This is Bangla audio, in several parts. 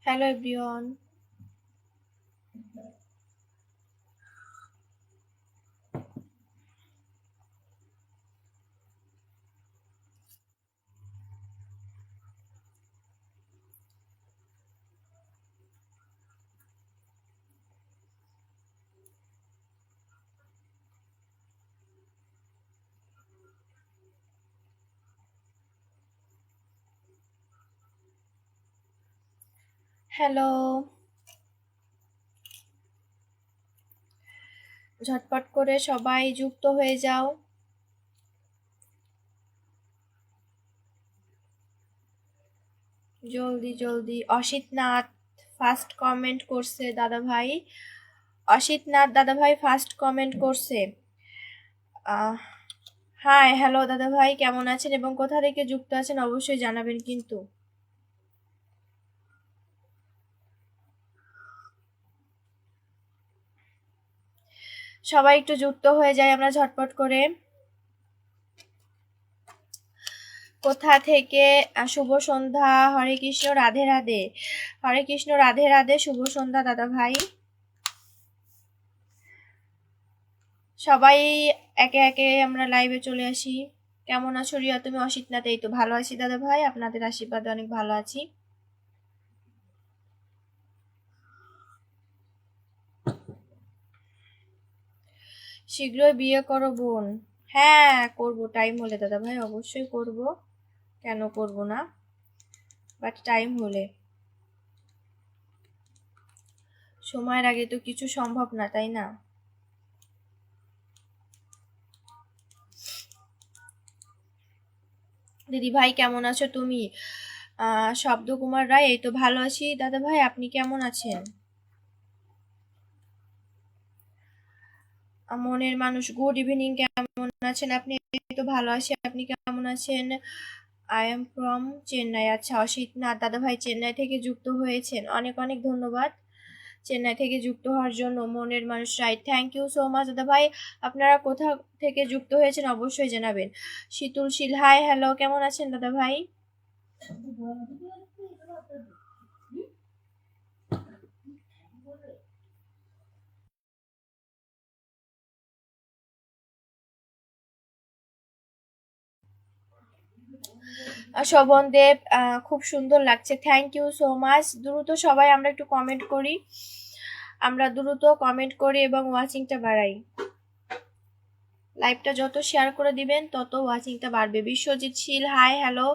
Hello everyone. হ্যালো, ঝটপট করে সবাই যুক্ত হয়ে যাও। জলদি জলদি। অসিত নাথ ফার্স্ট কমেন্ট করছে দাদা ভাই। অসিত নাথ দাদা ভাই ফার্স্ট কমেন্ট করছে। হাই, হ্যালো দাদা ভাই, কেমন আছেন এবং কোথা থেকে যুক্ত আছেন অবশ্যই জানাবেন কিন্তু। সবাই একটু যুক্ত হয়ে যায় আমরা ঝটপট করে। কোথা থেকে? শুভ সন্ধ্যা, হরে কৃষ্ণ, রাধে রাধে। হরে কৃষ্ণ, রাধে রাধে, শুভ সন্ধ্যা দাদা ভাই। সবাই একে একে আমরা লাইভে চলে আসি। কেমন আছো রিয়া তুমি? অসিত নাথ, এই তো ভালো আছি দাদা ভাই, আপনাদের আশীর্বাদে অনেক ভালো আছি। শীঘ্রই বিয়ে করো বোন। হ্যাঁ করব, টাইম হলে দাদা ভাই অবশ্যই করব, কেন করব না, বাট টাইম হলে। সময়ের আগে তো কিছু সম্ভব না, তাই না? দিদি ভাই কেমন আছো তুমি? শব্দকুমার রায়, এই তো ভালো আছি দাদা ভাই, আপনি কেমন আছেন? মনের মানুষ, গুড ইভিনিং, কেমন আছেন আপনি? এই তো ভালো আছি, আপনি কেমন আছেন? I am from Chennai. আচ্ছা অসিত নাথ দাদা ভাই চেন্নাই থেকে যুক্ত হয়েছেন, অনেক অনেক ধন্যবাদ চেন্নাই থেকে যুক্ত হওয়ার জন্য। মনের মানুষ right, thank you so much দাদা ভাই। আপনারা কোথা থেকে যুক্ত হয়েছেন অবশ্যই জানাবেন। শীতুল শীল, হাই হ্যালো, কেমন আছেন দাদা ভাই? শোভন দেব, খুব সুন্দর লাগছে, থ্যাংক ইউ সো মাচ। দ্রুত সবাই আমরা একটু কমেন্ট করি, আমরা দ্রুত কমেন্ট করি এবং ওয়াচিংটা বাড়াই। লাইভটা যত শেয়ার করে দিবেন তত ওয়াচিংটা বাড়বে। বিশ্বজিৎ শীল, হাই হ্যালো,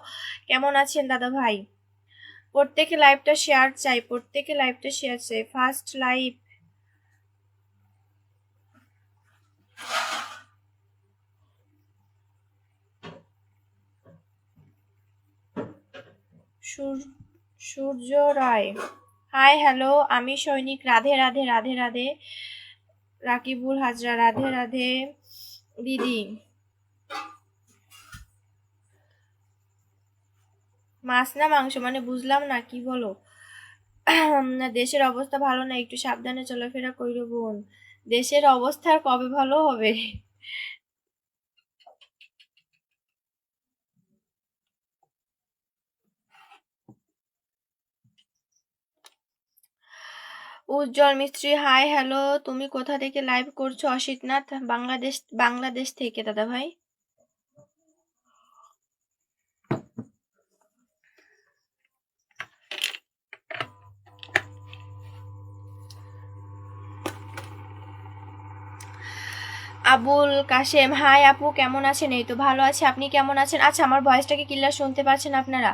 কেমন আছেন দাদা ভাই? প্রত্যেকে লাইভটা শেয়ার চাই, প্রত্যেকে লাইভটা শেয়ার চাই, ফার্স্ট লাইভ। সূর্য রায়, হাই হ্যালো, আমি সৈনিক, রাধে রাধে রাধে রাধে। রাকিবুল হাজরা, রাধে রাধে দিদি। মাছ না মাংস মানে বুঝলাম না, কি বলো? দেশের অবস্থা ভালো না, একটু সাবধানে চলাফেরা কইরো বোন। দেশের অবস্থা আর কবে ভালো হবে? উজ্জ্বল মিস্ত্রি, হাই হ্যালো, তুমি কোথা থেকে লাইভ করছো? অসিত নাথ, বাংলাদেশ, বাংলাদেশ থেকে দাদা ভাই। আবুল কাশেম, হাই আপু, কেমন আছেন? এই তো ভালো আছে, আপনি কেমন আছেন? আচ্ছা আমার ভয়েসটাকে ক্লিয়ার শুনতে পাচ্ছেন আপনারা?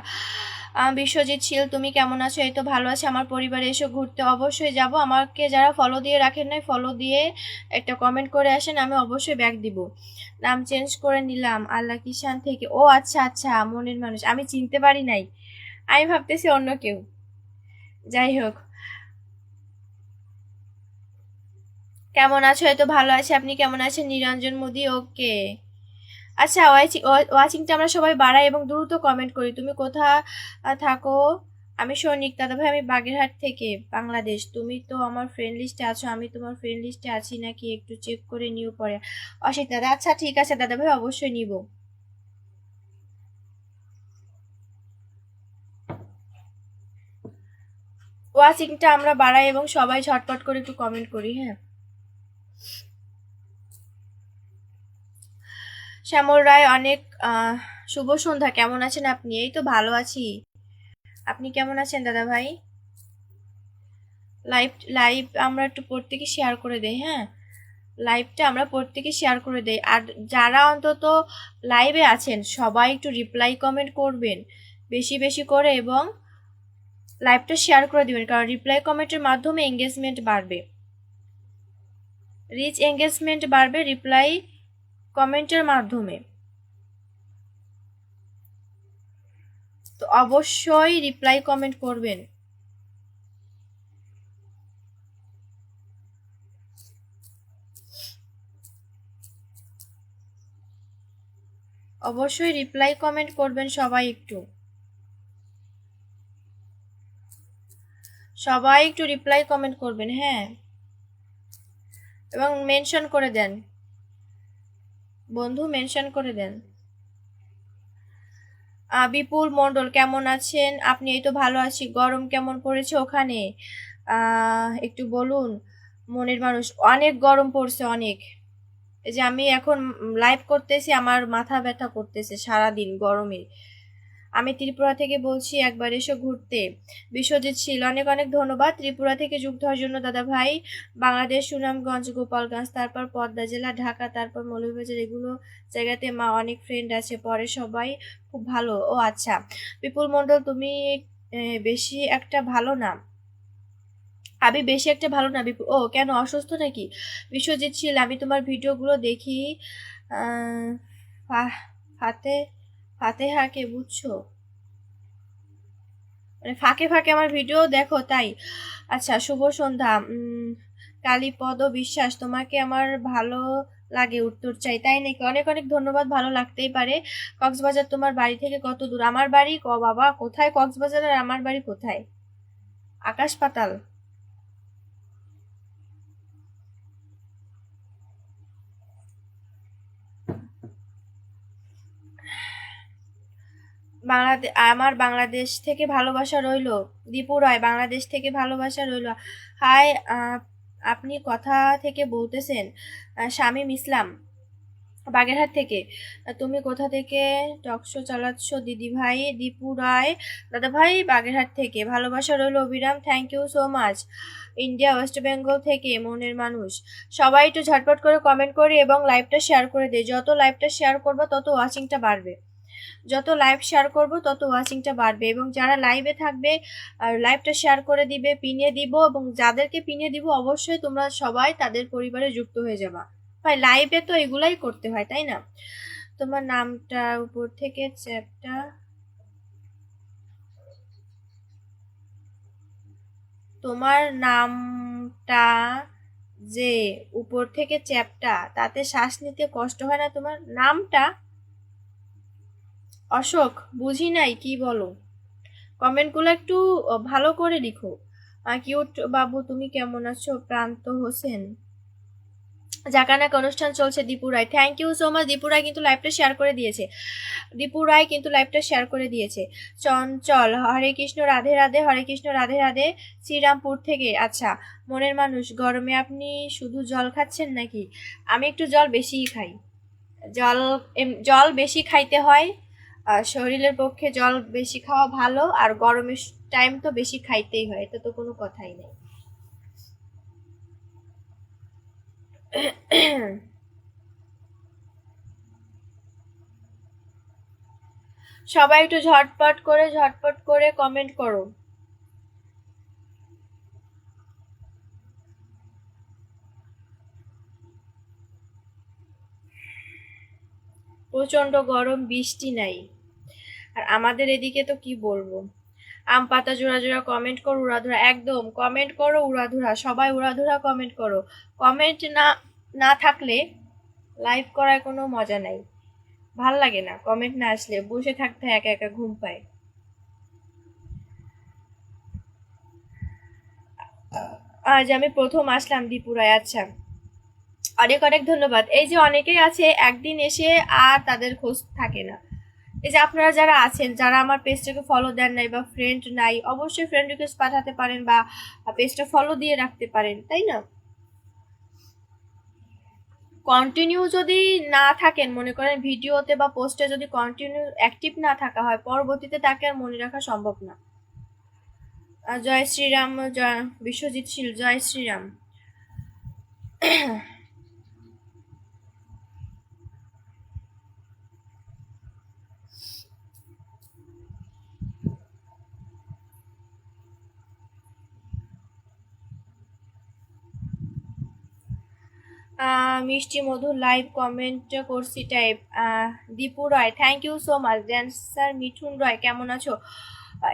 বিশ্বজিৎ শীল, তুমি কেমন আছো? এই তো ভালো আছে, আমার পরিবারে এসে ঘুরতে অবশ্যই যাব। আমাকে যারা ফলো দিয়ে রাখেন নাই, ফলো দিয়ে একটা কমেন্ট করে আসেন, আমি অবশ্যই ব্যাক দিব। নাম চেঞ্জ করে নিলাম আল্লাহ কিষান থেকে। ও আচ্ছা আচ্ছা, মনের মানুষ, আমি চিনতে পারি নাই, আমি ভাবতেছি অন্য কেউ। যাই হোক, কেমন আছো? এই তো ভালো আছে, আপনি কেমন আছেন? নিরঞ্জন মোদি, ওকে। আচ্ছা ওয়াচিংটা আমরা সবাই বাড়াই এবং দ্রুত কমেন্ট করি। তুমি কোথা থাকো? আমি সৈনিক দাদা ভাই, আমি বাগেরহাট থেকে, বাংলাদেশ। তুমি তো আমার ফ্রেন্ড লিস্টে আছো, আমি তোমার ফ্রেন্ড লিস্টে আছি নাকি একটু চেক করে নিও পরে। অসিত দাদা, আচ্ছা ঠিক আছে দাদা ভাই, অবশ্যই নিব। ওয়াচিংটা আমরা বাড়াই এবং সবাই ঝটপট করে একটু কমেন্ট করি। হ্যাঁ, শ্যামল রায় অনেক শুভ সন্ধ্যা, কেমন আছেন আপনি? এই তো ভালো আছি, আপনি কেমন আছেন দাদা ভাই? লাইভ লাইভ আমরা একটু প্রত্যেকে শেয়ার করে দেই। হ্যাঁ, লাইভটা আমরা প্রত্যেকে শেয়ার করে দেই। আর যারা অন্তত লাইভে আছেন সবাই একটু রিপ্লাই কমেন্ট করবেন বেশি বেশি করে, এবং লাইভটা শেয়ার করে দিবেন, কারণ রিপ্লাই কমেন্টের মাধ্যমে এঙ্গেজমেন্ট বাড়বে, রিচ এঙ্গেজমেন্ট বাড়বে রিপ্লাই কমেন্টের মাধ্যমে। তো অবশ্যই রিপ্লাই কমেন্ট করবেন। অবশ্যই রিপ্লাই কমেন্ট করবেন সবাই একটু, সবাই একটু রিপ্লাই কমেন্ট করবেন। হ্যাঁ, এবং মেনশন করে দেন, বন্ধু মেনশন করে দেন। বিপুল মণ্ডল কেমন আছেন আপনি? এই তো ভালো আছি। গরম কেমন পড়েছে ওখানে? একটু বলুন। মনের মানুষ, অনেক গরম পড়ছে অনেক। এই যে আমি এখন লাইভ করতেছি, আমার মাথা ব্যথা করতেছে সারাদিন গরমে। আমি ত্রিপুরা থেকে বলছি, একবার এসো ঘুরতে। বিশ্বজিৎ শীল অনেক অনেক ধন্যবাদ ত্রিপুরা থেকে যুক্ত হওয়ার জন্য দাদা ভাই। বাংলাদেশ সুনামগঞ্জ, গোপালগঞ্জ, তারপর পদ্মা জেলা, ঢাকা, তারপর মৌলভীবাজার, এগুলো জায়গাতে মা অনেক ফ্রেন্ড আছে, পরে সবাই খুব ভালো। ও আচ্ছা, বিপুল মণ্ডল তুমি বেশি একটা ভালো না, আমি বেশি একটা ভালো না বিপুল। ও কেন, অসুস্থ নাকি? বিশ্বজিৎ শীল আমি তোমার ভিডিওগুলো দেখি, ফাতে ফাতেহাকে বুঝছো, মানে ফাঁকে ফাঁকে আমার ভিডিও দেখো তাই? আচ্ছা, শুভ সন্ধ্যা। কালীপদ বিশ্বাস তোমাকে আমার ভালো লাগে, উত্তর চাই, তাই নাকি? অনেক অনেক ধন্যবাদ, ভালো লাগতেই পারে। কক্সবাজার তোমার বাড়ি থেকে কত দূর? আমার বাড়ি বাবা কোথায় কক্সবাজার, আর আমার বাড়ি কোথায়? আকাশ পাতাল। আমার বাংলাদেশ থেকে ভালোবাসা রইল। দীপু রায় বাংলাদেশ থেকে ভালোবাসা রইল। হাই, আপনি কথা থেকে বলতেছেন? শামীম ইসলাম বাগেরহাট থেকে। তুমি কোথা থেকে টকশো চালাচ্ছ দিদি ভাই? দীপু রায় দাদা ভাই বাগেরহাট থেকে, ভালোবাসা রইল অবিরাম, thank you so much. India, West Bengal থেকে মনের মানুষ। সবাই একটু ঝটপট করে কমেন্ট করি এবং লাইভটা শেয়ার করে দিই। যত লাইভটা শেয়ার করবো তত ওয়াচিংটা বাড়বে, যত লাইভ শেয়ার করব তত ওয়াচিংটা বাড়বে। এবং যারা লাইভে থাকবে আর লাইভটা শেয়ার করে দিবে, পিনিয়ে দিব, এবং যাদেরকে পিনিয়ে দিব অবশ্যই তোমরা সবাই তাদের পরিবারে যুক্ত হয়ে যাবা। ভাই লাইভে তো এগুলাই করতে হয়, তাই না? তোমার নামটা উপর থেকে চ্যাপটা, তোমার নামটা যে উপর থেকে চ্যাপটা, তাতে শ্বাস নিতে কষ্ট হয় না? তোমার নামটা অশোক, বুঝি নাই কি বলো। কমেন্টগুলো একটু ভালো করে লিখো। কিউট বাবু তুমি কেমন আছো? প্রান্ত হোসেন, জাকানাক অনুষ্ঠান চলছে Dipu Roy, thank you so much. Dipu Roy কিন্তু লাইভটা শেয়ার করে দিয়েছে, দীপু রায় কিন্তু লাইভটা শেয়ার করে দিয়েছে। চঞ্চল হরে কৃষ্ণ রাধে রাধে, হরে কৃষ্ণ রাধে রাধে, শ্রীরামপুর থেকে। আচ্ছা, মনের মানুষ গরমে আপনি শুধু জল খাচ্ছেন নাকি? আমি একটু জল বেশিই খাই, জল জল বেশি খাইতে হয়, শরীরের পক্ষে জল বেশি খাওয়া ভালো, আর গরমের টাইম তো বেশি খাইতেই হয়, এটা তো কোনো কথাই নেই। সবাই একটু ঝটপট করে কমেন্ট করো। প্রচন্ড গরম, বৃষ্টি নাই, আর আমাদের এদিকে তো কি বলবো। আম পাতা জোড়া জোড়া কমেন্ট করো, উড়াধুরা একদম কমেন্ট করো, উড়াধুরা সবাই উড়াধুরা কমেন্ট করো। কমেন্ট না না থাকলে লাইভ করার কোনো মজা নাই, ভাল লাগে না। কমেন্ট না আসলে বসে থাকতে একা একা ঘুম পায়। আজ আমি প্রথম আসলাম দীপুরায়। আচ্ছা, অনেক অনেক ধন্যবাদ। এই যে অনেকেই আছে একদিন এসে আর তাদের খোঁজ থাকে না, এই যে আপনারা যারা আছেন, যারা আমার পেজটাকে ফলো দেন নাই বা ফ্রেন্ড নাই, অবশ্যই ফ্রেন্ড রিকোয়েস্ট পাঠাতে পারেন বা পেজটা ফলো দিয়ে রাখতে পারেন, তাই না? কন্টিনিউ যদি না থাকেন, মনে করেন ভিডিওতে বা পোস্টে যদি কন্টিনিউ অ্যাক্টিভ না থাকা হয়, পরবর্তীতে তাকে আর মনে রাখা সম্ভব না। জয় শ্রীরাম, জয় বিশ্বজিৎ শীল, জয় শ্রীরাম। মিষ্টি মধু লাইভ কমেন্ট করছি type. Dipu Roy, thank you so much. Dancer Mithun Roy, কেমন আছো?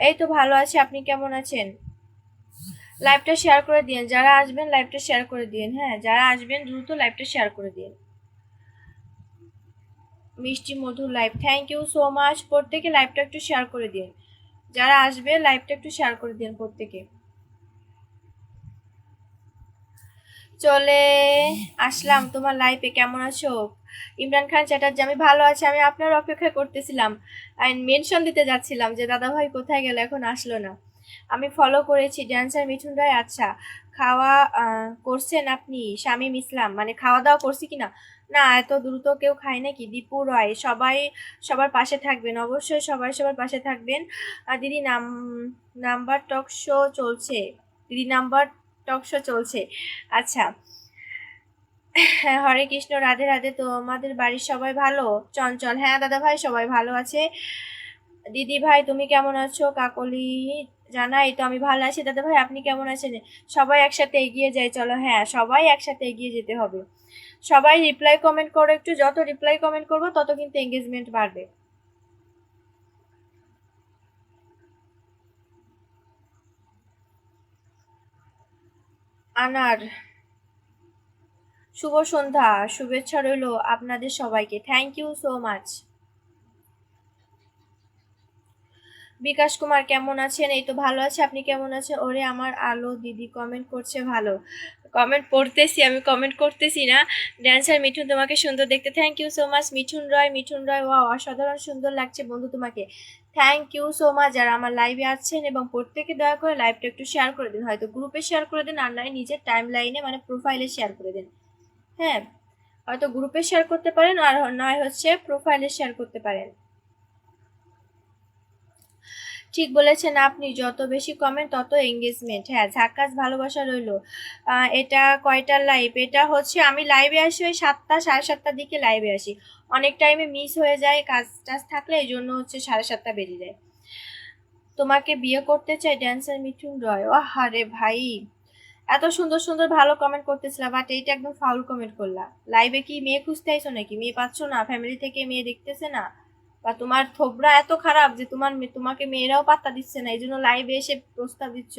এই তো ভালো আছি, আপনি কেমন আছেন? লাইভটা শেয়ার করে দিন, যারা আসবেন লাইভটা শেয়ার করে দিন। হ্যাঁ, যারা আসবেন দ্রুত লাইভটা শেয়ার করে দিন। Mishti Madhu live, thank you so much. প্রত্যেকে লাইভটা একটু শেয়ার করে দিন, যারা আসবে লাইভটা একটু শেয়ার করে দিন প্রত্যেকে। চলে আসলাম তোমার লাইফে, কেমন আছো? ইমরান খান চ্যাটার্জি, আমি ভালো আছি, আমি আপনার অপেক্ষা করতেছিলাম অ্যান্ড মেনশন দিতে যাচ্ছিলাম যে দাদা ভাই কোথায় গেল, এখন আসলো না। আমি ফলো করেছি ড্যান্সার মিঠুন রায়। আচ্ছা, খাওয়া করছেন আপনি? শামীম ইসলাম, মানে খাওয়া দাওয়া করছি কিনা? না, এত দ্রুত কেউ খায় নাকি? দীপু রয়, সবাই সবার পাশে থাকবেন, অবশ্যই সবাই সবার পাশে থাকবেন। দিদি নাম্বার টক শো চলছে, দিদি নাম্বার টক শো চলছে। আচ্ছা, হ্যাঁ, হরে কৃষ্ণ, রাধে রাধে। তোমাদের বাড়ির সবাই ভালো? চঞ্চল, হ্যাঁ দাদা ভাই সবাই ভালো আছে। দিদি ভাই তুমি কেমন আছো? কাকলি জানাই তো আমি ভালো আছি। দাদা ভাই আপনি কেমন আছেন? সবাই একসাথে এগিয়ে যাই, চলো। হ্যাঁ, সবাই একসাথে এগিয়ে যেতে হবে। সবাই রিপ্লাই কমেন্ট করো একটু, যত রিপ্লাই কমেন্ট করবো তত কিন্তু এঙ্গেজমেন্ট বাড়বে। আনার, শুভ সন্ধ্যা, শুভেচ্ছা রইল আপনাদের সবাইকে, থ্যাংক ইউ সো মাচ। বিকাশ কুমার, কেমন আছেন? এই তো ভালো আছে, আপনি কেমন আছেন? ওরে আমার আলো দিদি কমেন্ট করছে, ভালো কমেন্ট পড়তেছি, আমি কমেন্ট করতেছি না। ড্যান্সার মিঠুন, তোমাকে সুন্দর দেখতে, thank you so much. Mithun Roy, Mithun Roy, wow অসাধারণ সুন্দর লাগছে বন্ধু তোমাকে, থ্যাংক ইউ সো মাচ। যারা আমার লাইভে আছেন এবং প্রত্যেকে দয়া করে লাইভটা একটু শেয়ার করে দিন, হয়তো গ্রুপে শেয়ার করে দিন, আর নয় নিজের টাইম লাইনে মানে প্রোফাইলে শেয়ার করে দিন। হ্যাঁ, হয়তো গ্রুপে শেয়ার করতে পারেন, আর নয় হচ্ছে প্রোফাইলে শেয়ার করতে পারেন। ঠিক বলেছেন আপনি, যত বেশি কমেন্ট তত এঙ্গেজমেন্ট। হ্যাঁ, ঝাক্কাস, ভালোবাসা রইলো। এটা কয়টার লাইভ? এটা হচ্ছে আমি লাইভে আসি ওই 7টা 7:30টার দিকে লাইভে আসি, অনেক টাইমে মিস হয়ে যায় কাজ টাজ থাকলে, এই জন্য হচ্ছে 7:30টা বেজে যায়। তোমাকে বিয়ে করতে চাই, ড্যান্সার মিঠুন রয়। ও হারে ভাই, এত সুন্দর সুন্দর ভালো কমেন্ট করতেছিলাম, বাট এইটা একদম ফাউল কমেন্ট করলা। লাইভে কি মেয়ে খুঁজতে আইছো নাকি? মেয়ে পাচ্ছ না? ফ্যামিলি থেকে মেয়ে দেখতেছে না? বা তোমার থোবরা এত খারাপ যে তোমাকে মেয়েরাও পাত্তা দিচ্ছে না, এই জন্য লাইভে এসে প্রস্তাব দিচ্ছ?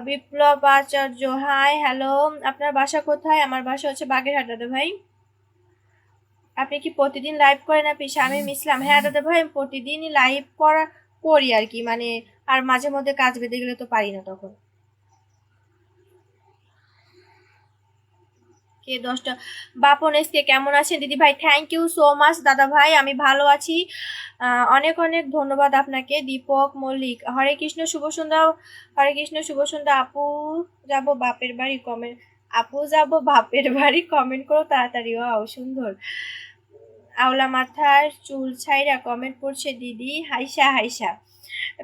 বিপ্লব আচার্য, হাই হ্যালো, আপনার বাসা কোথায়? আমার বাসা হচ্ছে বাগেরহাট দাদা ভাই। আপনি কি প্রতিদিন লাইভ করেন? আপনি শামীম ইসলাম, হ্যাঁ দাদা ভাই আমি প্রতিদিনই লাইভ করি আর কি, মানে আর মাঝে মধ্যে কাজ বেঁধে গেলে তো পারি না তখন। কে 10টা? বাপন এসকে, কেমন আছেন দিদি ভাই? থ্যাংক ইউ সো মাচ দাদা ভাই, আমি ভালো আছি, অনেক অনেক ধন্যবাদ আপনাকে। দীপক মল্লিক, হরে কৃষ্ণ শুভ সন্ধ্যা, হরে কৃষ্ণ শুভ সন্ধ্যা। যাব বাপের বাড়ি কমেন্ট, আপু যাব বাপের বাড়ি কমেন্ট করো তাড়াতাড়ি, ওয়াও সুন্দর। আওলা মাথার চুল ছাইরা কমেন্ট করছে দিদি, হাইসা হাইসা,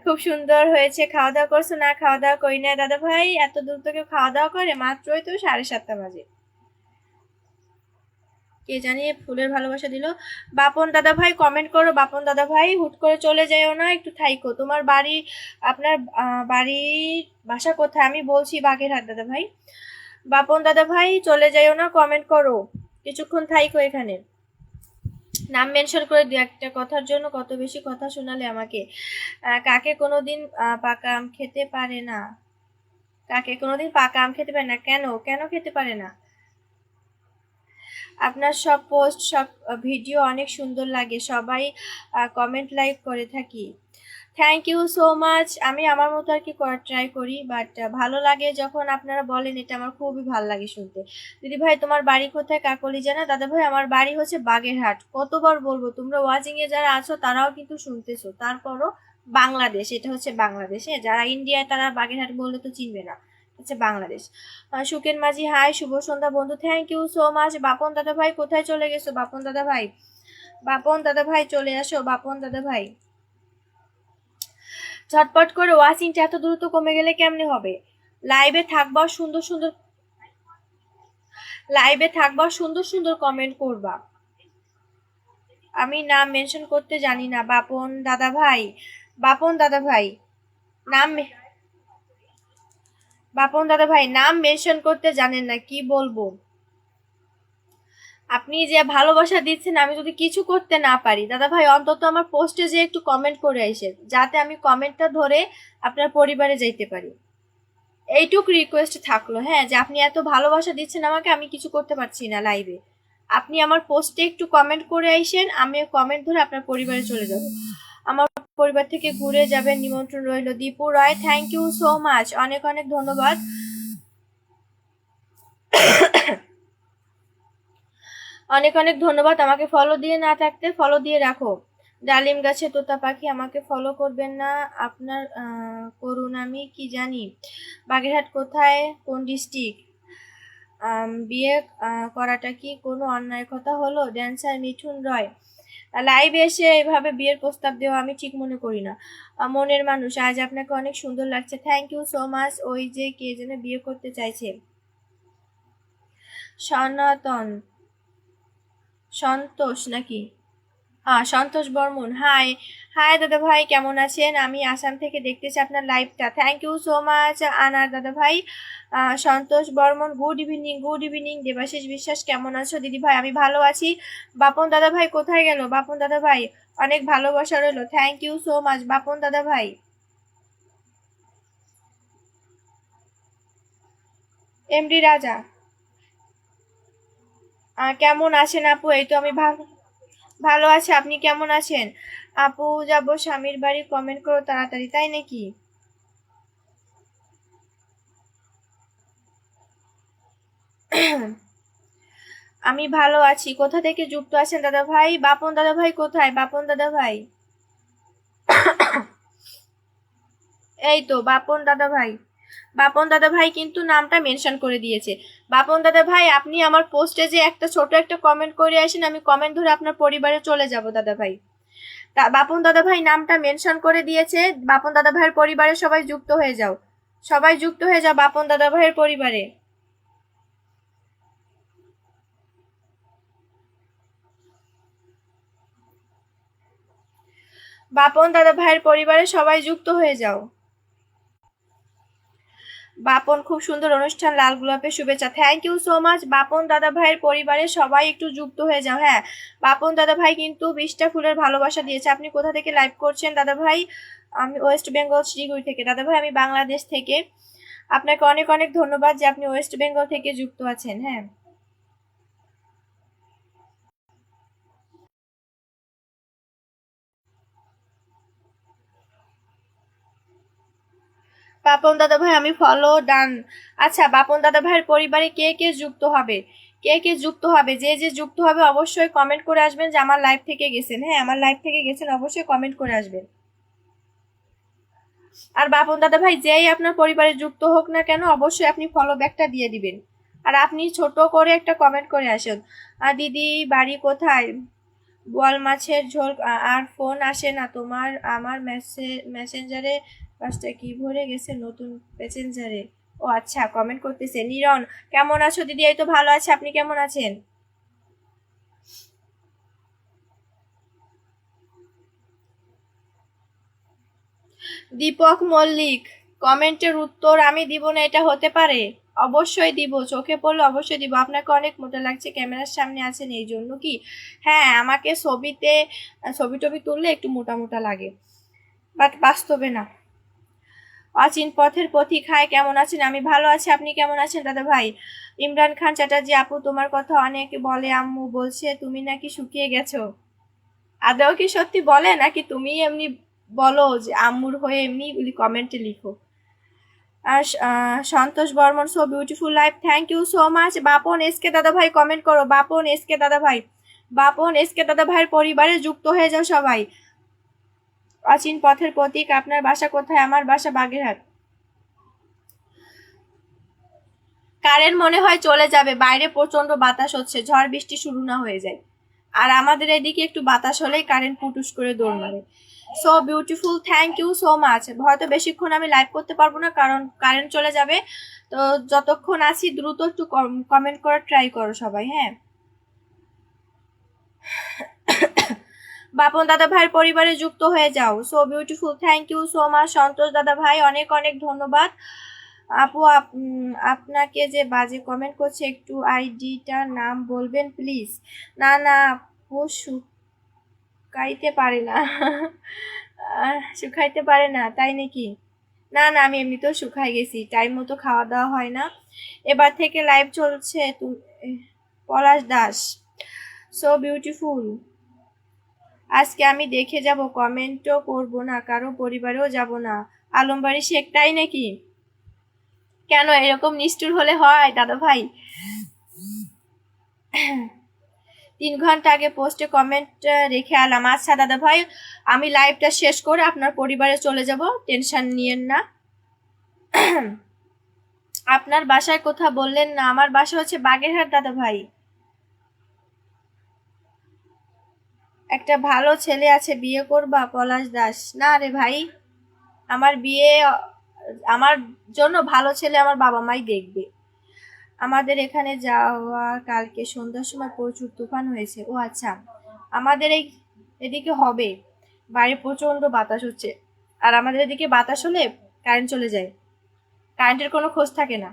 খুব সুন্দর হয়েছে। খাওয়া দাওয়া করছো? না, খাওয়া দাওয়া করি না দাদা ভাই, এত দূর থেকে খাওয়া দাওয়া করে? মাত্রই তো 7:30 বাজে। কে জানি ফুলের ভালোবাসা দিল। বাপন দাদা ভাই কমেন্ট করো, বাপন দাদা ভাই হুট করে চলে যাইও না, একটু থাইকো। তোমার বাড়ি, আপনার বাড়ির বাসা কোথায়? আমি বলছি বাগেরহাট দাদা ভাই। বাপন দাদা ভাই চলে যাইও না, কমেন্ট করো, কিছুক্ষণ থাইকো এখানে। নাম মেনশন করে দু একটা কথার জন্য কত বেশি কথা শোনালে আমাকে। কাকে কোনোদিন পাকা আম খেতে পারে না? কাকে কোনোদিন পাকা আম খেতে পারে না? কেন কেন খেতে পারে না? আপনার সব পোস্ট, সব ভিডিও অনেক সুন্দর লাগে, সবাই কমেন্ট লাইক করে থাকি। Thank you so much. আমি আমার মতো আর কি করার ট্রাই করি, বাট ভালো লাগে যখন আপনারা বলেন, এটা আমার খুবই ভালো লাগে শুনতে। দিদি ভাই তোমার বাড়ি কোথায়? কাকলি জানা। দাদা ভাই আমার বাড়ি হচ্ছে বাগেরহাট। কতবার বলবো, তোমরা ওয়াচিং এ যারা আছো তারাও কিন্তু শুনতেছো, তারপরও বাংলাদেশ, এটা হচ্ছে বাংলাদেশে। যারা ইন্ডিয়ায় তারা বাগেরহাট বললে তো চিনবে না, হচ্ছে বাংলাদেশ। সুকেন মাঝি হাই, শুভ সন্ধ্যা বন্ধু। Thank you so much. Bapan দাদা ভাই কোথায় চলে গেছো? বাপন দাদা ভাই, বাপন দাদা ভাই চলে আসো, বাপন দাদা ভাই। ঝটপট করে ওয়াচিংটা এত দ্রুত কমে গেলে কেমনে হবে? লাইভে থাকবা, সুন্দর সুন্দর লাইভে থাকবা, সুন্দর সুন্দর কমেন্ট করবা। আমি নাম মেনশন করতে জানি না বাপন দাদা ভাই। বাপন দাদা ভাই নাম বাপন দাদা ভাই নাম মেনশন করতে জানেন না, কি বলবো? আপনি যে ভালোবাসা দিচ্ছেন, আমি যদি কিছু করতে না পারি দাদা ভাই, অন্তত আমার পোস্টে যে একটু কমেন্ট করে আসেন, যাতে আমি কমেন্টটা ধরে আপনার পরিবারে যাইতে পারি। এইটুক রিকোয়েস্ট থাকলো, হ্যাঁ, যে আপনি এত ভালোবাসা দিচ্ছেন আমাকে, আমি কিছু করতে পারছি না লাইভে, আপনি আমার পোস্টে একটু কমেন্ট করে আইসেন, আমি কমেন্ট ধরে আপনার পরিবারে চলে যাব, আমার পরিবার থেকে ঘুরে যাবেন, নিমন্ত্রণ রইল। Dipu Roy thank you so much, অনেক অনেক ধন্যবাদ। অনেক অনেক ধন্যবাদ। আমাকে ফলো দিয়ে না থাকতে ফলো দিয়ে রাখো। ডালিম গাছে তোতা পাখি আমাকে ফলো করবেন না? আপনার করুন, আমি কি জানি বাগেরহাট কোথায়, কোন ডিস্ট্রিক্ট? বিয়ে করাটা কি কোনো অন্যায় কথা হলো? ড্যান্সার মিঠুন রয় লাইভে এসে এভাবে বিয়ের প্রস্তাব দেওয়া আমি ঠিক মনে করি না। মনের মানুষ আজ আপনাকে অনেক সুন্দর লাগছে। Thank you so much. ওই যে কে যেন বিয়ে করতে চাইছে, সনাতন সন্তোষ নাকি? সন্তোষ বর্মন হাই। হাই দাদা ভাই, কেমন আছেন? আমি আসাম থেকে দেখতেছি আপনার লাইভটা। থ্যাংক ইউ সো মাচ আনার দাদা ভাই। Santosh Barman good evening, good evening. Debashis Biswas কেমন আছো? দিদি ভাই আমি ভালো আছি। বাপন দাদা ভাই কোথায় গেল? বাপন দাদা ভাই অনেক ভালোবাসা রইলো, thank you so much Bapan দাদা ভাই। এমডি রাজা কেমন আছেন আপু? এই তো আমি ভালো ভালো আছি, আপনি কেমন আছেন? আপু যাব স্বামীর বাড়ি, কমেন্ট করো তাড়াতাড়ি, তাই নাকি? আমি ভালো আছি। কোথা থেকে যুক্ত আছেন দাদা ভাই? বাপন দাদা ভাই কোথায়? বাপন দাদা ভাই, এই তো বাপন দাদা ভাই। বাপন দাদা ভাই কিন্তু নামটা মেনশন করে দিয়েছে। বাপন দাদা ভাই আপনি আমার পোস্টে যে একটা ছোট একটা কমেন্ট করে আসেন, আমি কমেন্ট ধরে আপনার পরিবারে চলে যাব দাদা ভাই। বাপন দাদা ভাই নামটা মেনশন করে দিয়েছে। বাপন দাদা ভাইয়ের পরিবারে সবাই যুক্ত হয়ে যাও, সবাই যুক্ত হয়ে যাও বাপন দাদা ভাইয়ের পরিবারে। বাপন দাদা ভাইয়ের পরিবারে সবাই যুক্ত হয়ে যাও। বাপন খুব সুন্দর অনুষ্ঠান, লাল গোলাপের শুভেচ্ছা। Thank you so much. Bapan দাদা ভাইয়ের পরিবারে সবাই একটু যুক্ত হয়ে যাও, হ্যাঁ। বাপন দাদা ভাই কিন্তু 20টা ফুলের ভালোবাসা দিয়েছে। আপনি কোথা থেকে লাইভ করছেন দাদা ভাই? আমি ওয়েস্ট বেঙ্গল শিলিগুড়ি থেকে। দাদা ভাই আমি বাংলাদেশ থেকে। আপনাকে অনেক অনেক ধন্যবাদ যে আপনি ওয়েস্ট বেঙ্গল থেকে যুক্ত আছেন, হ্যাঁ। বাপন দাদা ভাই আমি ফলো ডান। আচ্ছা বাপন দাদা ভাইয়ের পরিবারে কে কে যুক্ত হবে? কে কে যুক্ত হবে? যে যে যুক্ত হবে অবশ্যই কমেন্ট করে আসবেন যে আমার লাইভ থেকে গেছেন, হ্যাঁ, আমার লাইভ থেকে গেছেন, অবশ্যই কমেন্ট করে আসবেন। আর বাপন দাদা ভাই যেই আপনার পরিবারে যুক্ত হোক না কেন, অবশ্যই আপনি ফলো ব্যাকটা দিয়ে দিবেন। আর আপনি ছোট করে একটা কমেন্ট করে আসুন, আর দিদি বাড়ি কোথায়? বোয়াল মাছের ঝোল। আর ফোন আসে না তোমার? আমার মেসেঞ্জারে পাঁচটা কি ভরে গেছে নতুন প্যাসেঞ্জারে। ও আচ্ছা, কমেন্ট করতেছে। নিরন কেমন আছো দিদি? এই তো ভালো আছে, আপনি কেমন আছেন? দীপক মল্লিক কমেন্টের উত্তর আমি দিব না এটা হতে পারে? অবশ্যই দিব, চোখে পড়লে অবশ্যই দিব। আপনাকে অনেক মোটা লাগছে, ক্যামেরার সামনে আছেন এই জন্য কি? হ্যাঁ, আমাকে ছবিতে ছবি টবি তুললে একটু মোটা মোটা লাগে, বাট বাস্তবে না। অচিন পথের পথিক হাই, কেমন আছেন? আমি ভালো আছি, আপনি কেমন আছেন দাদা ভাই? ইমরান খান চ্যাটার্জি আপু তোমার কথা অনেক বলে, আম্মু বলছে তুমি নাকি শুকিয়ে গেছো। আদৌ কি সত্যি বলে নাকি তুমি এমনি বলো যে আম্মুর হয়ে এমনি কমেন্টে লিখো। আর Santosh Barman, so beautiful life, thank you so much. Bapan SK দাদা ভাই কমেন্ট করো, বাপন এসকে দাদা ভাই, বাপন এসকে দাদা ভাইয়ের পরিবারে যুক্ত হয়ে যাও সবাই। অচিন পথের প্রতীক, আপনার বাসা কোথায়? আমার বাসা বাগেরহাট। কারেন্ট মনে হয় চলে যাবে, বাইরে প্রচন্ড বাতাস হচ্ছে, ঝড় বৃষ্টি শুরু না হয়ে যায়। আর আমাদের এদিকে একটু বাতাস হলেই কারেন্ট পুটুস করে দৌড় মারে। So beautiful, thank you so much. হয়তো বেশিক্ষণ আমি লাইভ করতে পারবো না, কারণ কারেন্ট চলে যাবে। তো যতক্ষণ আছি দ্রুত একটু কমেন্ট করার ট্রাই করো সবাই, হ্যাঁ। বাপন দাদা ভাইয়ের পরিবারে যুক্ত হয়ে যাও। So beautiful, thank you so much Santosh দাদা ভাই, অনেক অনেক ধন্যবাদ। আপু আপনাকে যে বাজে কমেন্ট করছে, একটু আইডিটার নাম বলবেন প্লিজ? না না আপু, শুকাইতে পারে না। শুকাইতে পারে না তাই নাকি? না না, আমি এমনিতেও শুকাই গেছি, টাইম মতো খাওয়া দাওয়া হয় না। এবার থেকে লাইভ চলছে পলাশ দাস, সো বিউটিফুল। আজকে আমি দেখে যাব, কমেন্টও করব না, কারো পরিবারেও যাব না। আলমবাড়ি শেখ, তাই নাকি? কেন এরকম নিষ্ঠুর হলে হয় দাদা ভাই? 3 ঘন্টা আগে পোস্টে কমেন্ট রেখে আলাম। আচ্ছা দাদা ভাই, আমি লাইভটা শেষ করে আপনার পরিবারে চলে যাব, টেনশন নিয়েন না। আপনার বাসায় কোথা বললেন না? আমার বাসা হচ্ছে বাগেরহাট দাদা ভাই। একটা ভালো ছেলে আছে, বিয়ে করবা? পলাশ দাস, না রে ভাই, আমার বিয়ে, আমার জন্য ভালো ছেলে আমার বাবা মাই দেখবে। আমাদের এখানে যাওয়া কালকে সন্ধ্যার সময় প্রচুর তুফান হয়েছে। ও আচ্ছা, আমাদের এদিকে হবে, বাইরে প্রচন্ড বাতাস হচ্ছে। আর আমাদের এদিকে বাতাস হলে কারেন্ট চলে যায়, কারেন্টের কোনো খোঁজ থাকে না।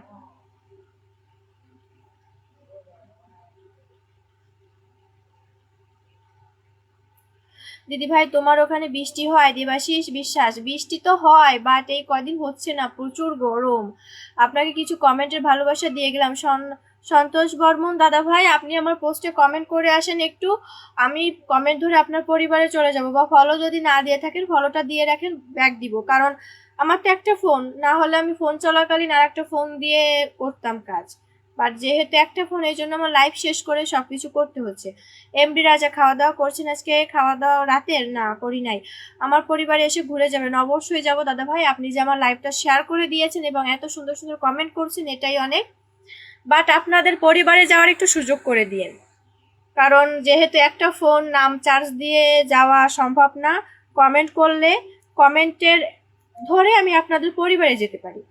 দিদি ভাই, তোমার ওখানে বৃষ্টি হয়? দেবাশিস বিশ্বাস, বৃষ্টি তো হয়, বাট এই কদিন হচ্ছে না, প্রচুর গরম। আপনাকে কিছু কমেন্টের ভালোবাসা দিয়ে গেলাম। সন্তোষ বর্মন দাদা ভাই, আপনি আমার পোস্টে কমেন্ট করে আসেন একটু, আমি কমেন্ট ধরে আপনার পরিবারে চলে যাব, বা ফলো যদি না দিয়ে থাকেন ফলোটা দিয়ে রাখেন, ব্যাক দিব। কারণ আমার তো একটা ফোন, না হলে আমি ফোন চলাকালীন আর একটা ফোন দিয়ে করতাম কাজ, বাট যেহেতু একটা ফোন, এই জন্য আমার লাইফ শেষ করে সবকিছু করতে হচ্ছে। এমডি রাজা, খাওয়া দাওয়া করছেন আজকে? খাওয়া দাওয়া রাতের না করি নাই। আমার পরিবারে এসে ঘুরে যাবেন? অবশ্যই যাব দাদা ভাই, আপনি যে আমার লাইভটা শেয়ার করে দিয়েছেন এবং এত সুন্দর সুন্দর কমেন্ট করছেন, এটাই অনেক। বাট আপনাদের পরিবারে যাওয়ার একটু সুযোগ করে দিয়েন, কারণ যেহেতু একটা ফোন, নাম চার্জ দিয়ে যাওয়া সম্ভব না। কমেন্ট করলে কমেন্টের ধরে আমি আপনাদের পরিবারে যেতে পারি।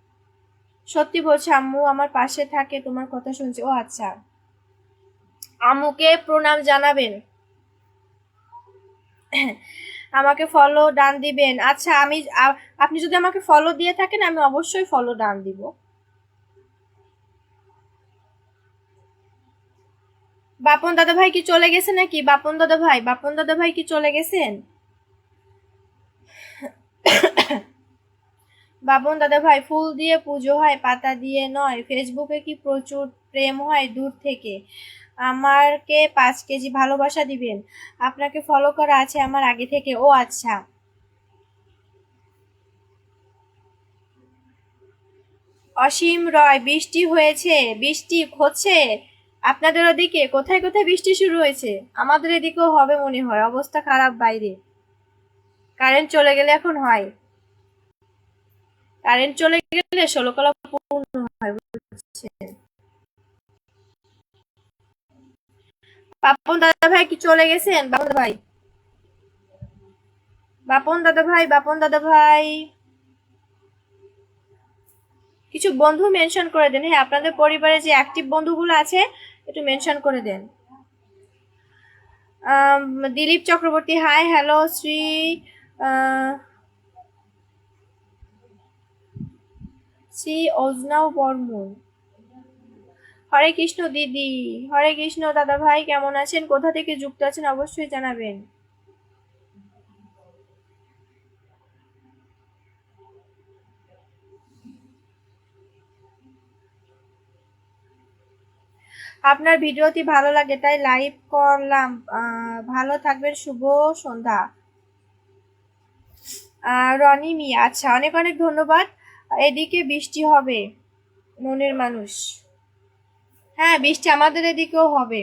সত্যি বলছি, আম্মু আমার পাশে থাকে, তোমার কথা শুনছে। ও আচ্ছা, আম্মুকে প্রণাম জানাবেন। আমাকে ফলো ডান দিবেন? আচ্ছা, আপনি যদি আমাকে ফলো দিয়ে থাকেন, আমি অবশ্যই ফলো ডান দিব। বাপন দাদা ভাই কি চলে গেছে নাকি? বাপন দাদা ভাই, বাপন দাদা ভাই কি চলে গেছেন? বাপন দাদা ভাই, ফুল দিয়ে পুজো হয়, পাতা দিয়ে নয়। ফেসবুকে কি প্রচুর প্রেম হয় দূর থেকে? আমারকে 5 কেজি ভালোবাসা দিবেন। আপনাকে ফলো করা আছে আমার আগে থেকে। ও আচ্ছা। অসীম রয়, বৃষ্টি হয়েছে? বৃষ্টি হচ্ছে আপনাদের ওদিকে? কোথায় কোথায় বৃষ্টি শুরু হয়েছে? আমাদের এদিকেও হবে মনে হয়, অবস্থা খারাপ বাইরে। কারেন্ট চলে গেলে এখন হয়, কারেন্ট চলে গেলে 16 কলা পূর্ণ হয়, বুঝছেন? বাপন দাদা ভাই কি চলে গেছেন? বাপন দাদা ভাই, বাপন দাদা ভাই, বাপন দাদা ভাই, কিছু বন্ধু মেনশন করে দেন, হ্যাঁ, আপনাদের পরিবারে যে অ্যাক্টিভ বন্ধুগুলো আছে একটু মেনশন করে দেন। Dilip Chakraborty, hi hello. শ্রী অজনাও বর্মন, হরে কৃষ্ণ দিদি, হরে কৃষ্ণ দাদা ভাই, কেমন আছেন? কোথা থেকে যুক্ত আছেন অবশ্যই জানাবেন। আপনার ভিডিওটি ভালো লাগে তাই লাইভ করলাম। ভালো থাকবেন, শুভ সন্ধ্যা। রনি মিয়া, আচ্ছা অনেক অনেক ধন্যবাদ। এদিকে বৃষ্টি হবে মনের মানুষ। হ্যাঁ বৃষ্টি আমাদের এদিকেও হবে।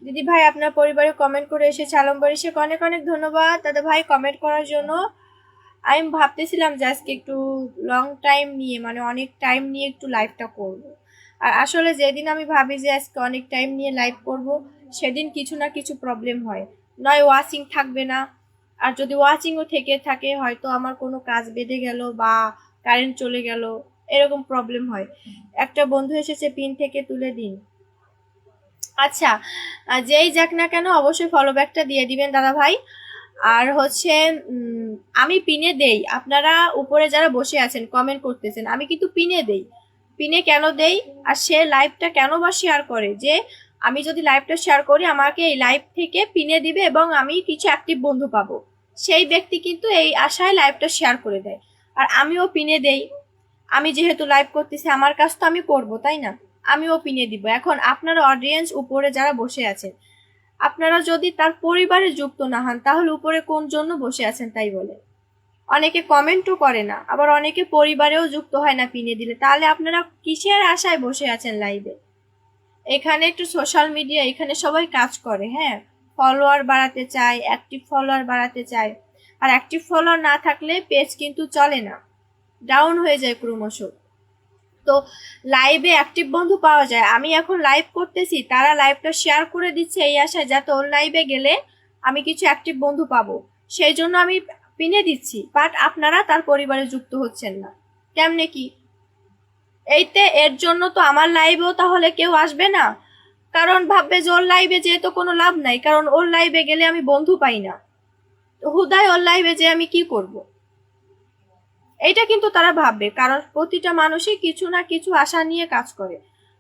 দিদি ভাই আপনার পরিবারে কমেন্ট করে এসেছে আলম বরিশাকে, অনেক অনেক ধন্যবাদ দাদা ভাই কমেন্ট করার জন্য। আমি ভাবতেছিলাম যে আজকে একটু লং টাইম নিয়ে মানে অনেক টাইম নিয়ে একটু লাইভটা করব। আর আসলে যেদিন আমি ভাবি যে আজকে অনেক টাইম নিয়ে লাইভ করব, সেদিন কিছু না কিছু প্রবলেম হয়। নয় ওয়াচিং থাকবে না, আর যদি ওয়াচিংও থেকে থাকে হয়তো আমার কোনো কাজ বেঁধে গেল বা কারেন্ট চলে গেল, এরকম প্রবলেম হয়। একটা বন্ধু এসেছে, পিন থেকে তুলে দিন। আচ্ছা, যেই যাক না কেন অবশ্যই ফলো ব্যাকটা দিয়ে দিবেন দাদা ভাই। আর হচ্ছে আমি পিনে দেই, আপনারা উপরে যারা বসে আছেন কমেন্ট করতেছেন, আমি কিন্তু পিনে দেই। পিনে কেন দেই আর সে লাইভটা কেন বা শেয়ার করে, যে আমি যদি লাইভটা শেয়ার করি আমাকে এই লাইভ থেকে পিনে দিবে এবং আমি কিছু অ্যাক্টিভ বন্ধু পাবো, সেই ব্যক্তি কিন্তু এই আশায় লাইভটা শেয়ার করে দেয়। আর আমিও পিনে দেই, আমি যেহেতু লাইভ করতেছি আমার কাজ তো আমি করব তাই না, আমিও পিনে দিব। এখন আপনারা অডিয়েন্স উপরে যারা বসে আছেন, আপনারা যদি তার পরিবারে যুক্ত না হন তাহলে উপরে কোন জন্য বসে আছেন তাই বলে। অনেকে কমেন্টও করে না, আবার অনেকে পরিবারেও যুক্ত হয় না পিনে দিলে, তাহলে আপনারা কিসের আশায় বসে আছেন লাইভে? এখানে একটু সোশ্যাল মিডিয়া, এখানে সবাই কাজ করে, হ্যাঁ ফলোয়ার বাড়াতে চায়, অ্যাক্টিভ ফলোয়ার বাড়াতে চায়। আর অ্যাক্টিভ ফলোয়ার না থাকলে পেজ কিন্তু চলে না, ডাউন হয়ে যায় ক্রমশ। তো লাইভে অ্যাক্টিভ বন্ধু পাওয়া যায়, আমি এখন লাইভ করতেছি তারা লাইভটা শেয়ার করে দিচ্ছে এই আশায় যাতে ওর লাইভে গেলে আমি কিছু অ্যাক্টিভ বন্ধু পাবো, সেই জন্য আমি পিনে দিচ্ছি। বাট আপনারা তার পরিবারে যুক্ত হচ্ছেন না, কেমনে কি? এইতে এর জন্য তো আমার লাইভেও তাহলে কেউ আসবে না, কারণ ভাববে যে ওর লাইভে যেয়ে তো কোনো লাভ নাই, কারণ ওর লাইভে গেলে আমি বন্ধু পাই না, হুদায় ওর লাইভে যে আমি কি করব। এইটা কিন্তু তারা ভাববে, কারণ প্রতিটা মানুষই কিছু না কিছু আশা নিয়ে কাজ করে।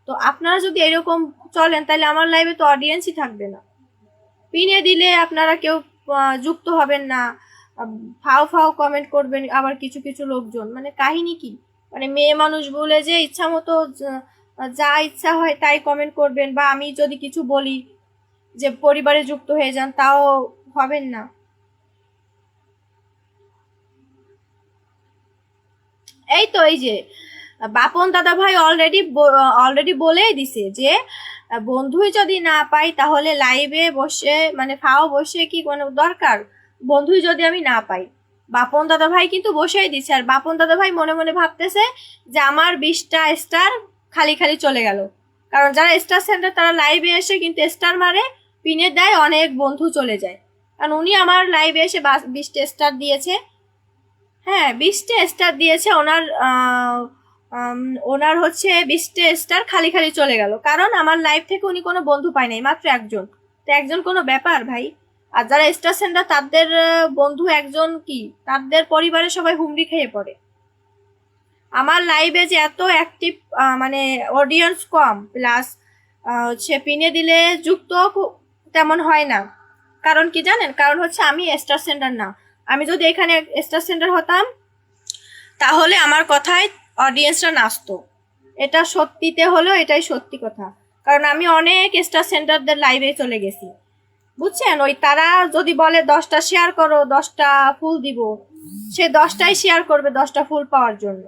তো আপনারা যদি এরকম চলেন তাহলে আমার লাইভে তো অডিয়েন্সই থাকবে না। পিনে দিলে আপনারা কেউ যুক্ত হবেন না, ফাও ফাও কমেন্ট করবেন আবার কিছু কিছু লোকজন, মানে কাহিনী কি? মানে মেয়ে মানুষ বলে যে ইচ্ছা মতো যা ইচ্ছা হয় তাই কমেন্ট করবেন, বা আমি যদি কিছু বলি যে পরিবারে যুক্ত হয়ে যান তাও হবেন না। এই তো এই যে বাপন দাদা ভাই অলরেডি বলেই দিছে যে বন্ধুই যদি না পাই তাহলে লাইভে বসে মানে ফাও বসে কি কোনো দরকার, বন্ধুই যদি আমি না পাই। বাপন দাদা ভাই কিন্তু বসেই দিছে, আর বাপন দাদা ভাই মনে মনে ভাবতেছে যে আমার 20টা স্টার খালি খালি চলে গেল, কারণ যারা স্টার সেন্টার তারা লাইভে এসে কিন্তু স্টার মারে, পিনে দেয়, অনেক বন্ধু চলে যায়। কারণ উনি আমার লাইভে এসে 20টা স্টার দিয়েছে, হ্যাঁ 20টা স্টার দিয়েছে ওনার ওনার হচ্ছে 20টা স্টার খালি খালি চলে গেল, কারণ আমার লাইফ থেকে উনি কোনো বন্ধু পায় নাই, মাত্র একজন। তো একজন কোনো ব্যাপার ভাই? আর যারা স্টার সেন্টার তাদের বন্ধু একজন কি, তাদের পরিবারের সবাই হুমড়ি খেয়ে পড়ে। আমার লাইভে যে এত অ্যাক্টিভ মানে অডিয়েন্স কম, প্লাস হচ্ছে পিনে দিলে যুক্ত তেমন হয় না। কারণ কি জানেন, কারণ হচ্ছে আমি স্টার সেন্টার না। আমি যদি এখানে স্টার সেন্টার হতাম তাহলে আমার কথায় অডিয়েন্সরা নাচতো, এটা সত্যিতে হলো, এটাই সত্যি কথা। কারণ আমি অনেক স্টার সেন্টারদের লাইভে চলে গেছি, বুঝছেন? ওই তারা যদি বলে 10টা শেয়ার করো 10টা ফুল দিব, সে 10টাই শেয়ার করবে 10টা ফুল পাওয়ার জন্য।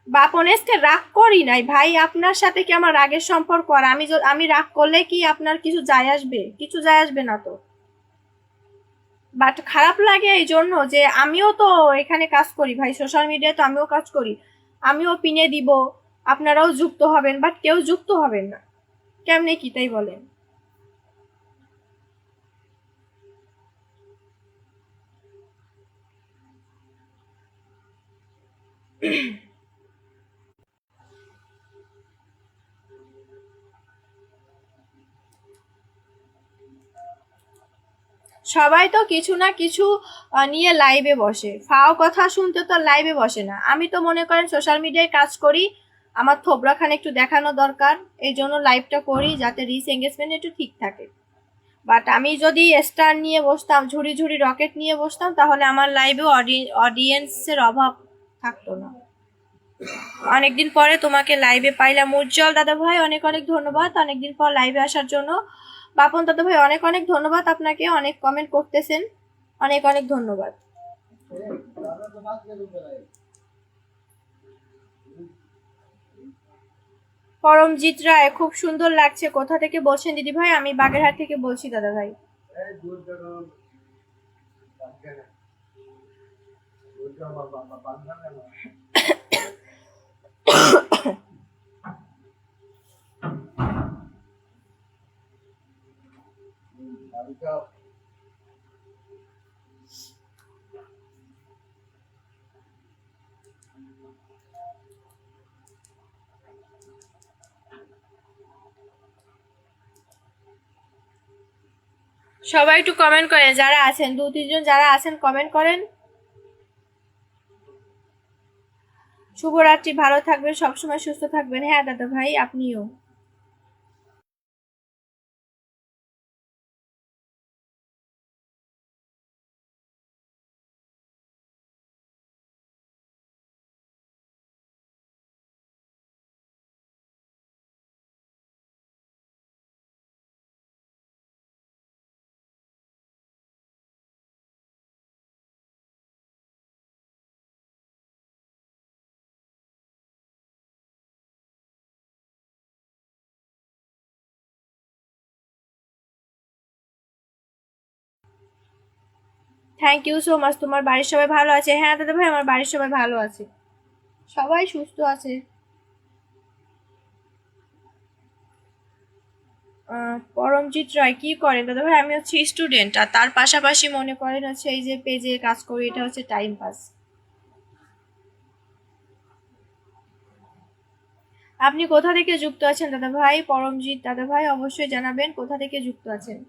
বাপনেসকে রাগ করি নাই ভাই, আপনার সাথে কি আমার রাগের সম্পর্ক? আর আমি রাগ করলে কি আপনার কিছু যায় আসবে? কিছু যায় আসবে না তো। বাট খারাপ লাগে এই জন্য যে আমিও তো এখানে কাজ করি ভাই, সোশ্যাল মিডিয়ায় তো আমিও কাজ করি, আমিও পিনে দিব, আপনারাও যুক্ত হবেন, বাট কেউ যুক্ত হবেন না, কেমনে কি তাই বলেন? সবাই তো কিছু না কিছু নিয়ে লাইভে বসে, ফাও কথা শুনতে তো লাইভে বসে না। আমি তো মনে করেন সোশ্যাল মিডিয়ায় কাজ করি, আমার থোবরাখানে একটু দেখানো দরকার, এই জন্য লাইভটা করি যাতে রিচ এঙ্গেজমেন্ট একটু ঠিক থাকে। বাট আমি যদি স্টার নিয়ে বসতাম, ঝুড়ি ঝুড়ি রকেট নিয়ে বসতাম, তাহলে আমার লাইভেও অডিয়েন্সের অভাব থাকতো না। অনেকদিন পরে তোমাকে লাইভে পাইলাম। উজ্জ্বল দাদা ভাই অনেক অনেক ধন্যবাদ অনেকদিন পর লাইভে আসার জন্য। বাপন দাদা ভাই অনেক অনেক ধন্যবাদ আপনাকে, অনেক কমেন্ট করতেছেন, অনেক অনেক ধন্যবাদ। পরমজিৎ রায় খুব সুন্দর লাগছে, কোথা থেকে বলছেন দিদি ভাই? আমি বাগেরহাট থেকে বলছি দাদা ভাই। সবাই একটু কমেন্ট করেন, যারা আছেন 2-3 জন যারা আছেন কমেন্ট করেন। শুভরাত্রি, ভালো থাকবেন, সবসময় সুস্থ থাকবেন। হ্যাঁ দাদা ভাই আপনিও। Thank you so much. তোমার বাড়ির সবাই ভালো আছে? হ্যাঁ দাদা ভাই আমার বাড়ির সবাই ভালো আছে, সবাই সুস্থ আছে। পরমজিৎ রায় কি করেন দাদা ভাই? আমি হচ্ছে স্টুডেন্ট, আর তার পাশাপাশি মনে করেন হচ্ছে এই যে পেজে কাজ করি, এটা হচ্ছে টাইম পাস। আপনি কোথা থেকে যুক্ত আছেন দাদা ভাই? পরমজিৎ দাদা ভাই অবশ্যই জানাবেন কোথা থেকে যুক্ত আছেন।